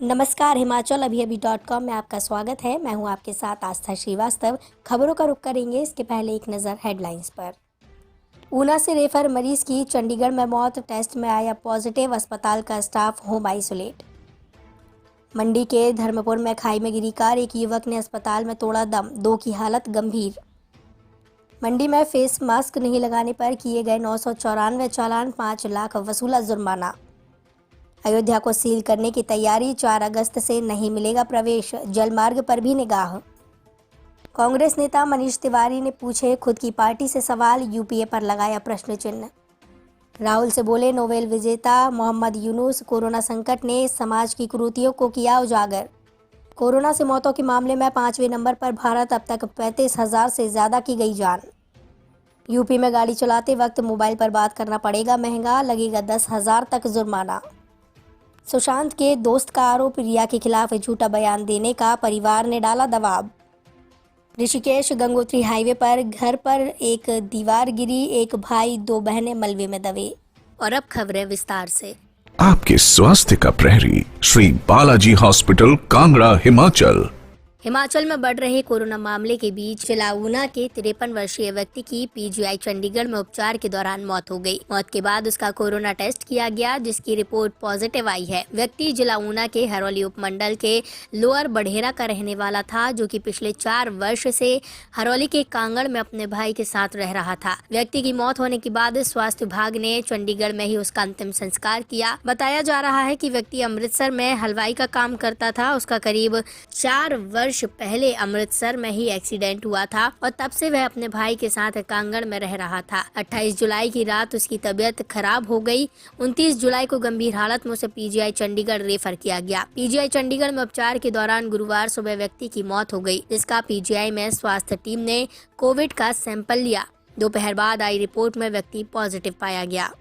नमस्कार, हिमाचल अभी-अभी.com में आपका स्वागत है। मैं हूं आपके साथ आस्था श्रीवास्तव। खबरों का रुख करेंगे इसके पहले एक नज़र हेडलाइंस पर। ऊना से रेफर मरीज की चंडीगढ़ में मौत, टेस्ट में आया पॉजिटिव, अस्पताल का स्टाफ होम आइसोलेट। मंडी के धर्मपुर में खाई में गिरी कार, एक युवक ने अस्पताल में तोड़ा दम, 2 की हालत गंभीर। मंडी में फेस मास्क नहीं लगाने पर किए गए 994 चालान, 5 लाख वसूला जुर्माना। अयोध्या को सील करने की तैयारी, 4 अगस्त से नहीं मिलेगा प्रवेश, जलमार्ग पर भी निगाह। कांग्रेस नेता मनीष तिवारी ने पूछे खुद की पार्टी से सवाल, यूपीए पर लगाया प्रश्न चिन्ह। राहुल से बोले नोबेल विजेता मोहम्मद यूनुस, कोरोना संकट ने समाज की कुरीतियों को किया उजागर। कोरोना से मौतों के मामले में 5वें नंबर पर भारत, अब तक 35,000 से ज्यादा की गई जान। यूपी में गाड़ी चलाते वक्त मोबाइल पर बात करना पड़ेगा महंगा, लगेगा 10,000 तक जुर्माना। सुशांत के दोस्त का आरोप, रिया के खिलाफ झूठा बयान देने का, परिवार ने डाला दबाव। ऋषिकेश गंगोत्री हाईवे पर घर पर एक दीवार गिरी, एक भाई 2 बहनें मलबे में दबे। और अब खबरें विस्तार से। आपके स्वास्थ्य का प्रहरी श्री बालाजी हॉस्पिटल, कांगड़ा, हिमाचल में बढ़ रहे कोरोना मामले के बीच जिला ऊना के 53 वर्षीय व्यक्ति की पीजीआई चंडीगढ़ में उपचार के दौरान मौत हो गई। मौत के बाद उसका कोरोना टेस्ट किया गया, जिसकी रिपोर्ट पॉजिटिव आई है। व्यक्ति जिला ऊना के हरोली उपमंडल के लोअर बढ़ेरा का रहने वाला था, जो कि पिछले 4 वर्ष से हरोली के कांगड़ में अपने भाई के साथ रह रहा था। व्यक्ति की मौत होने के बाद स्वास्थ्य विभाग ने चंडीगढ़ में ही उसका अंतिम संस्कार किया। बताया जा रहा है कि व्यक्ति अमृतसर में हलवाई का काम करता था। उसका करीब 4 वर्ष पहले अमृतसर में ही एक्सीडेंट हुआ था और तब से वह अपने भाई के साथ कांगड़ में रह रहा था। 28 जुलाई की रात उसकी तबीयत खराब हो गई। 29 जुलाई को गंभीर हालत में उसे पीजीआई चंडीगढ़ रेफर किया गया। पीजीआई चंडीगढ़ में उपचार के दौरान गुरुवार सुबह व्यक्ति की मौत हो गई, जिसका पीजीआई में स्वास्थ्य टीम ने कोविड का सैंपल लिया। दोपहर बाद आई रिपोर्ट में व्यक्ति पॉजिटिव पाया गया।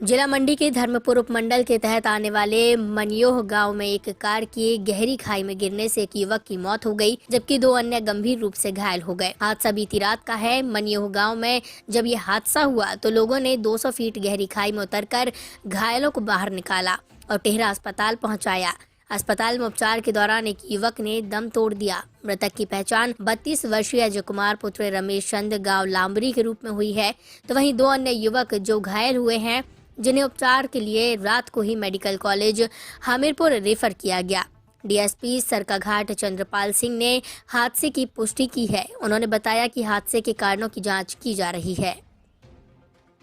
जिला मंडी के धर्मपुर उपमंडल के तहत आने वाले मनियोह गांव में एक कार की गहरी खाई में गिरने से एक युवक की मौत हो गई, जबकि 2 अन्य गंभीर रूप से घायल हो गए। हादसा बीती रात का है। मनियोह गांव में जब ये हादसा हुआ तो लोगों ने 200 फीट गहरी खाई में उतरकर घायलों को बाहर निकाला और टेहरा अस्पताल पहुंचाया। अस्पताल में उपचार के दौरान एक युवक ने दम तोड़ दिया। मृतक की पहचान 32 वर्षीय अजय कुमार पुत्र रमेश चंद गाँव लांबरी के रूप में हुई है। तो वहीं 2 अन्य युवक जो घायल हुए हैं, जिन्हें उपचार के लिए रात को ही मेडिकल कॉलेज हमीरपुर रेफर किया गया। डीएसपी सरकाघाट चंद्रपाल सिंह ने हादसे की पुष्टि की है। उन्होंने बताया कि हादसे के कारणों की जांच की जा रही है।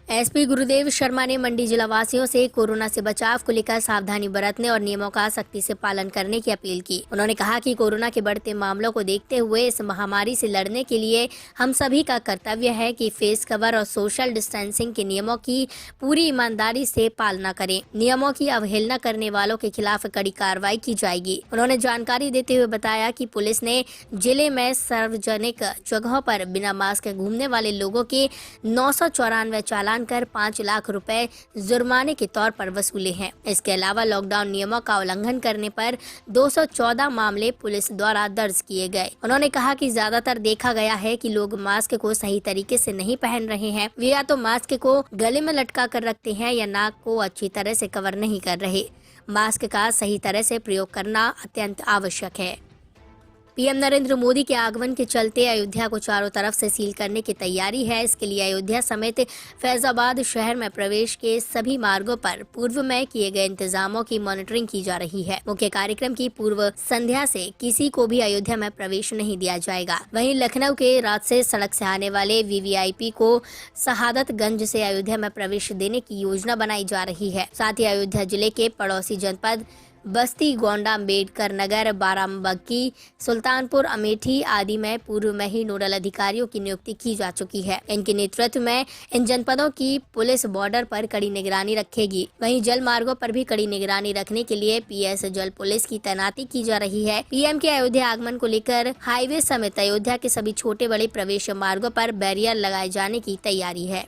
एसपी गुरुदेव शर्मा ने मंडी जिला वासियों से कोरोना से बचाव को लेकर सावधानी बरतने और नियमों का सख्ती से पालन करने की अपील की। उन्होंने कहा कि कोरोना के बढ़ते मामलों को देखते हुए इस महामारी से लड़ने के लिए हम सभी का कर्तव्य है कि फेस कवर और सोशल डिस्टेंसिंग के नियमों की पूरी ईमानदारी से पालना करें। नियमों की अवहेलना करने वालों के खिलाफ कड़ी कार्रवाई की जाएगी। उन्होंने जानकारी देते हुए बताया कि पुलिस ने जिले में सार्वजनिक जगहों पर बिना मास्क घूमने वाले लोगों के 994 चालान कर 5 लाख रुपए जुर्माने के तौर पर वसूले हैं। इसके अलावा लॉकडाउन नियमों का उल्लंघन करने पर 214 मामले पुलिस द्वारा दर्ज किए गए। उन्होंने कहा कि ज्यादातर देखा गया है कि लोग मास्क को सही तरीके से नहीं पहन रहे हैं। वे या तो मास्क को गले में लटका कर रखते हैं या नाक को अच्छी तरह से कवर नहीं कर रहे। मास्क का सही तरह से प्रयोग करना अत्यंत आवश्यक है। पीएम नरेंद्र मोदी के आगमन के चलते अयोध्या को चारों तरफ से सील करने की तैयारी है। इसके लिए अयोध्या समेत फैजाबाद शहर में प्रवेश के सभी मार्गों पर पूर्व में किए गए इंतजामों की मॉनिटरिंग की जा रही है। मुख्य कार्यक्रम की पूर्व संध्या से किसी को भी अयोध्या में प्रवेश नहीं दिया जाएगा। वहीं लखनऊ के रात से सड़क से आने वाले वीवीआईपी को शहादतगंज से अयोध्या में प्रवेश देने की योजना बनाई जा रही है। साथ ही अयोध्या जिले के पड़ोसी जनपद बस्ती, गोंडा, अम्बेडकर नगर, बाराबंकी, सुल्तानपुर, अमेठी आदि में पूर्व में ही नोडल अधिकारियों की नियुक्ति की जा चुकी है। इनके नेतृत्व में इन जनपदों की पुलिस बॉर्डर पर कड़ी निगरानी रखेगी। वहीं जल मार्गों पर भी कड़ी निगरानी रखने के लिए पीएस जल पुलिस की तैनाती की जा रही है। पीएम के अयोध्या आगमन को लेकर हाईवे समेत अयोध्या के सभी छोटे बड़े प्रवेश मार्गों पर बैरियर लगाए जाने की तैयारी है।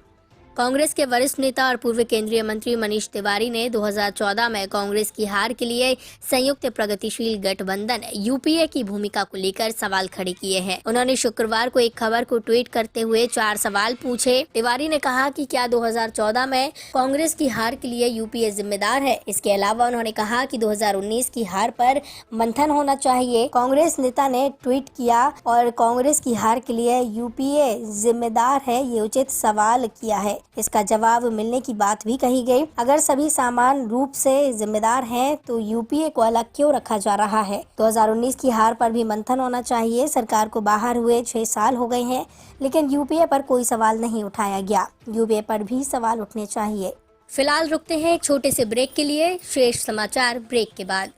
कांग्रेस के वरिष्ठ नेता और पूर्व केंद्रीय मंत्री मनीष तिवारी ने 2014 में कांग्रेस की हार के लिए संयुक्त प्रगतिशील गठबंधन यूपीए की भूमिका को लेकर सवाल खड़े किए हैं। उन्होंने शुक्रवार को एक खबर को ट्वीट करते हुए 4 सवाल पूछे। तिवारी ने कहा कि क्या 2014 में कांग्रेस की हार के लिए यूपीए जिम्मेदार है। इसके अलावा उन्होंने कहा कि 2019 की हार पर मंथन होना चाहिए। कांग्रेस नेता ने ट्वीट किया और कांग्रेस की हार के लिए यूपीए जिम्मेदार है, ये उचित सवाल किया है। इसका जवाब मिलने की बात भी कही गई। अगर सभी समान रूप से जिम्मेदार हैं तो यूपीए को अलग क्यों रखा जा रहा है। 2019 की हार पर भी मंथन होना चाहिए। सरकार को बाहर हुए 6 साल हो गए हैं, लेकिन यूपीए पर कोई सवाल नहीं उठाया गया। यूपीए पर भी सवाल उठने चाहिए। फिलहाल रुकते हैं एक छोटे से ब्रेक के लिए। शेष समाचार ब्रेक के बाद।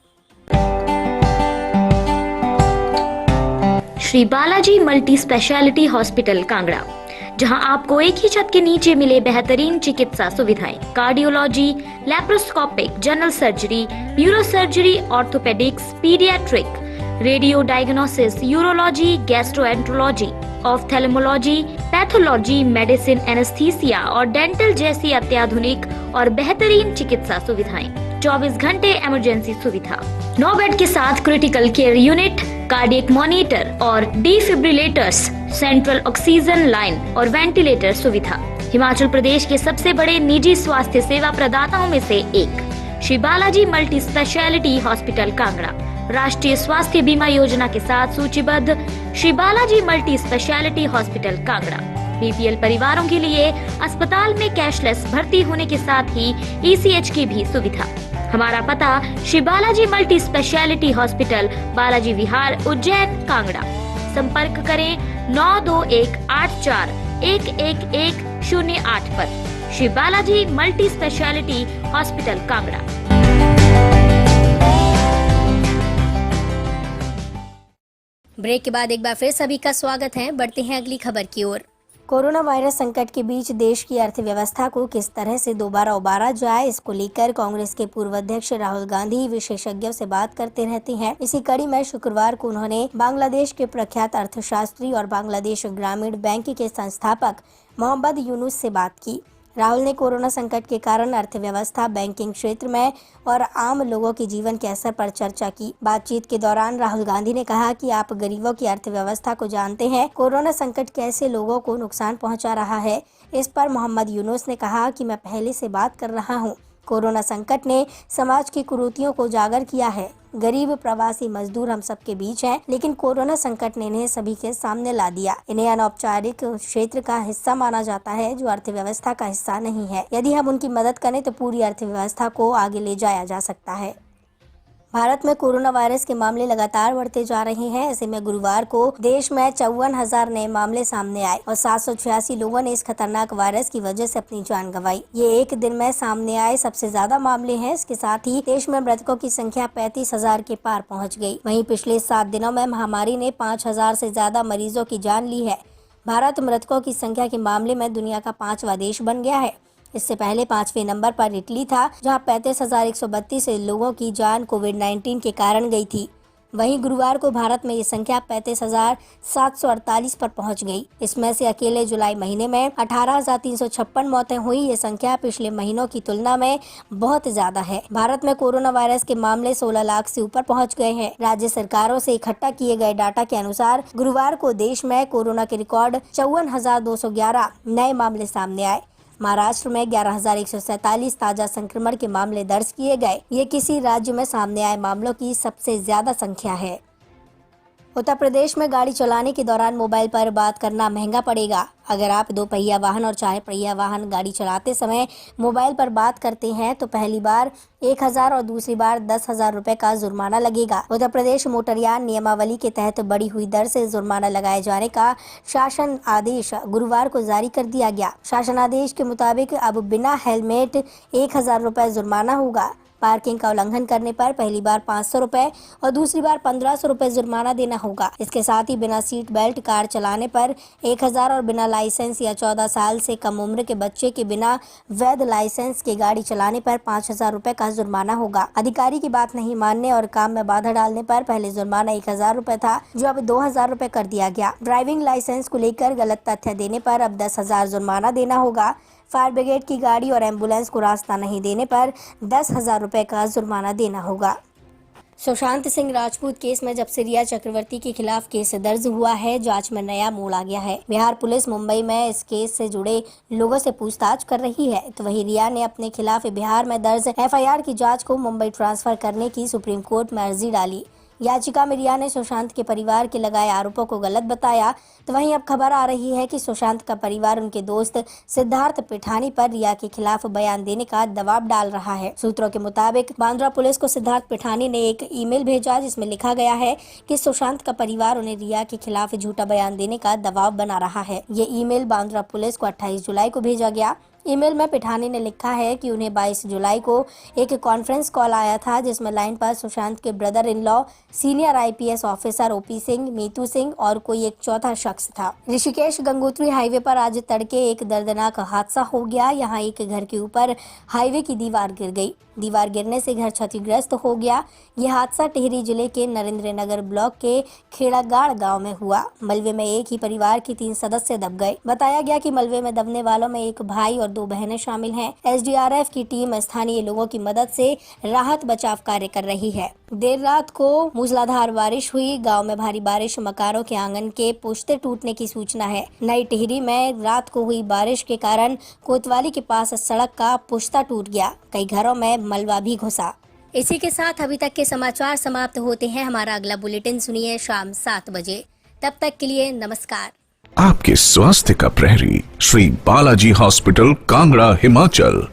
Shri Balaji multi speciality hospital Kangra, जहां आपको एक ही छत के नीचे मिले बेहतरीन चिकित्सा सुविधाएं, cardiology, laparoscopic, general surgery, neuro surgery, orthopaedics, paediatric, radio diagnosis, urology, gastroenterology, ophthalmology, pathology, medicine, anaesthesia और डेंटल जैसी अत्याधुनिक और बेहतरीन चिकित्सा सुविधाएं, 24 घंटे इमरजेंसी सुविधा, 9 बेड के साथ critical care unit, cardiac monitor और डिफिब्रिलेटर्स, सेंट्रल ऑक्सीजन लाइन और वेंटिलेटर सुविधा। हिमाचल प्रदेश के सबसे बड़े निजी स्वास्थ्य सेवा प्रदाताओं में से एक Shri Balaji multi speciality hospital Kangra राष्ट्रीय स्वास्थ्य बीमा योजना के साथ सूचीबद्ध Shri Balaji multi speciality hospital Kangra BPL परिवारों के लिए अस्पताल में कैशलेस भर्ती होने के साथ ही ईसीएच की भी सुविधा। हमारा पता Shri Balaji multi speciality hospital, Balaji Vihar, Ujjain, Kangra. संपर्क करें 9218411108 पर। Shri Balaji multi speciality hospital Kangra. Break के बाद एक बार फिर सभी का स्वागत है। बढ़ते हैं अगली खबर की ओर। कोरोना वायरस संकट के बीच देश की अर्थव्यवस्था को किस तरह से दोबारा उबारा जाए, इसको लेकर कांग्रेस के पूर्व अध्यक्ष राहुल गांधी विशेषज्ञों से बात करते रहते हैं। इसी कड़ी में शुक्रवार को उन्होंने बांग्लादेश के प्रख्यात अर्थशास्त्री और बांग्लादेश ग्रामीण बैंक के संस्थापक मोहम्मद यूनुस से बात की। राहुल ने कोरोना संकट के कारण अर्थव्यवस्था, बैंकिंग क्षेत्र में और आम लोगों के जीवन के असर पर चर्चा की। बातचीत के दौरान राहुल गांधी ने कहा कि आप गरीबों की अर्थव्यवस्था को जानते हैं। कोरोना संकट कैसे लोगों को नुकसान पहुंचा रहा है, इस पर मोहम्मद यूनुस ने कहा कि मैं पहले से बात कर रहा हूं। कोरोना संकट ने समाज की कुरीतियों को उजागर किया है। गरीब प्रवासी मजदूर हम सबके बीच हैं, लेकिन कोरोना संकट ने इन्हें सभी के सामने ला दिया। इन्हें अनौपचारिक क्षेत्र का हिस्सा माना जाता है, जो अर्थव्यवस्था का हिस्सा नहीं है। यदि हम उनकी मदद करें तो पूरी अर्थव्यवस्था को आगे ले जाया जा सकता है। भारत में कोरोना वायरस के मामले लगातार बढ़ते जा रहे हैं। ऐसे में गुरुवार को देश में 54,000 नए मामले सामने आए और 786 लोगों ने इस खतरनाक वायरस की वजह से अपनी जान गंवाई। ये एक दिन में सामने आए सबसे ज्यादा मामले हैं। इसके साथ ही देश में मृतकों की संख्या 35,000 के पार पहुंच गई। वहीं पिछले 7 दिनों में महामारी ने 5,000 से ज्यादा मरीजों की जान ली है। भारत मृतकों की संख्या के मामले में दुनिया का 5वां देश बन गया है। इससे पहले 5वें नंबर पर इटली था, जहां 35,132 लोगों की जान कोविड-19 के कारण गई थी। वहीं गुरुवार को भारत में ये संख्या 35,748 पर पहुंच गई। इसमें से अकेले जुलाई महीने में 18,356 मौतें हुई। ये संख्या पिछले महीनों की तुलना में बहुत ज्यादा है। भारत में कोरोना वायरस के मामले 16 लाख से ऊपर पहुंच गए हैं। राज्य सरकारों से इकट्ठा किए गए डाटा के अनुसार गुरुवार को देश में कोरोना के रिकॉर्ड 54,211 नए मामले सामने आए। महाराष्ट्र में 11,147 ताजा संक्रमण के मामले दर्ज किए गए। ये किसी राज्य में सामने आए मामलों की सबसे ज्यादा संख्या है। उत्तर प्रदेश में गाड़ी चलाने के दौरान मोबाइल पर बात करना महंगा पड़ेगा। अगर आप 2 पहिया वाहन और 4 पहिया वाहन गाड़ी चलाते समय मोबाइल पर बात करते हैं तो पहली बार 1,000 और दूसरी बार 10,000 रुपए का जुर्माना लगेगा। उत्तर प्रदेश मोटरयान नियमावली के तहत बढ़ी हुई दर से जुर्माना लगाए जाने का शासन आदेश गुरुवार को जारी कर दिया गया। शासन आदेश के मुताबिक अब बिना हेलमेट 1,000 रुपए जुर्माना होगा। पार्किंग का उल्लंघन करने पर पहली बार 500 रुपए और दूसरी बार 1,500 रुपए जुर्माना देना होगा। इसके साथ ही बिना सीट बेल्ट कार चलाने पर 1,000 और बिना लाइसेंस या 14 साल से कम उम्र के बच्चे के बिना वैध लाइसेंस की गाड़ी चलाने पर 5,000 रुपए का जुर्माना होगा। अधिकारी की बात नहीं मानने और काम में बाधा डालने पर पहले जुर्माना 1,000 रुपए था, जो अब 2,000 रुपए कर दिया गया। ड्राइविंग लाइसेंस को लेकर गलत तथ्य देने पर अब 10,000 जुर्माना देना होगा। फायर ब्रिगेड की गाड़ी और एम्बुलेंस को रास्ता नहीं देने पर 10,000 रुपए का जुर्माना देना होगा। सुशांत सिंह राजपूत केस में जब से रिया चक्रवर्ती के खिलाफ केस दर्ज हुआ है, जांच में नया मोड़ आ गया है। बिहार पुलिस मुंबई में इस केस से जुड़े लोगों से पूछताछ कर रही है, तो वहीं रिया ने अपने खिलाफ बिहार में दर्ज एफआईआर की जांच को मुंबई ट्रांसफर करने की सुप्रीम कोर्ट में अर्जी डाली। याचिका में रिया ने सुशांत के परिवार के लगाए आरोपों को गलत बताया, तो वहीं अब खबर आ रही है कि सुशांत का परिवार उनके दोस्त सिद्धार्थ पिठानी पर रिया के खिलाफ बयान देने का दबाव डाल रहा है। सूत्रों के मुताबिक बांद्रा पुलिस को सिद्धार्थ पिठानी ने एक ईमेल भेजा जिसमें लिखा गया है कि सुशांत का परिवार उन्हें रिया के खिलाफ झूठा बयान देने का दबाव बना रहा है। ये ईमेल बांद्रा पुलिस को 28 जुलाई को भेजा गया। ईमेल में पिठानी ने लिखा है कि उन्हें 22 जुलाई को एक कॉन्फ्रेंस कॉल आया था जिसमें लाइन पर सुशांत के brother in law, senior IPS officer OP Singh, Meetu Singh और कोई एक चौथा शख्स था। ऋषिकेश गंगोत्री हाईवे पर आज तड़के एक दर्दनाक हादसा हो गया। यहाँ एक घर के ऊपर हाईवे की दीवार गिर गई। दीवार गिरने से घर क्षतिग्रस्त हो गया। यह हादसा टिहरी जिले के नरेंद्र नगर ब्लॉक के खेड़ागाड़ गांव में हुआ। मलबे में एक ही परिवार के 3 सदस्य दब गए। बताया गया कि मलबे में दबने वालों में एक भाई और 2 बहनें शामिल हैं। एसडीआरएफ की टीम स्थानीय लोगों की मदद से राहत बचाव कार्य कर रही है। देर रात को मूसलाधार बारिश हुई। गांव में भारी बारिश मकानों के आंगन के पुश्ते टूटने की सूचना है। नई टिहरी में रात को हुई बारिश के कारण कोतवाली के पास सड़क का पुश्ता टूट गया। कई घरों में मलबा भी घुसा। इसी के साथ अभी तक के समाचार समाप्त होते हैं। हमारा अगला बुलेटिन सुनिए शाम 7 बजे। तब तक के लिए नमस्कार। आपके स्वास्थ्य का प्रहरी श्री बालाजी हॉस्पिटल, कांगड़ा, हिमाचल।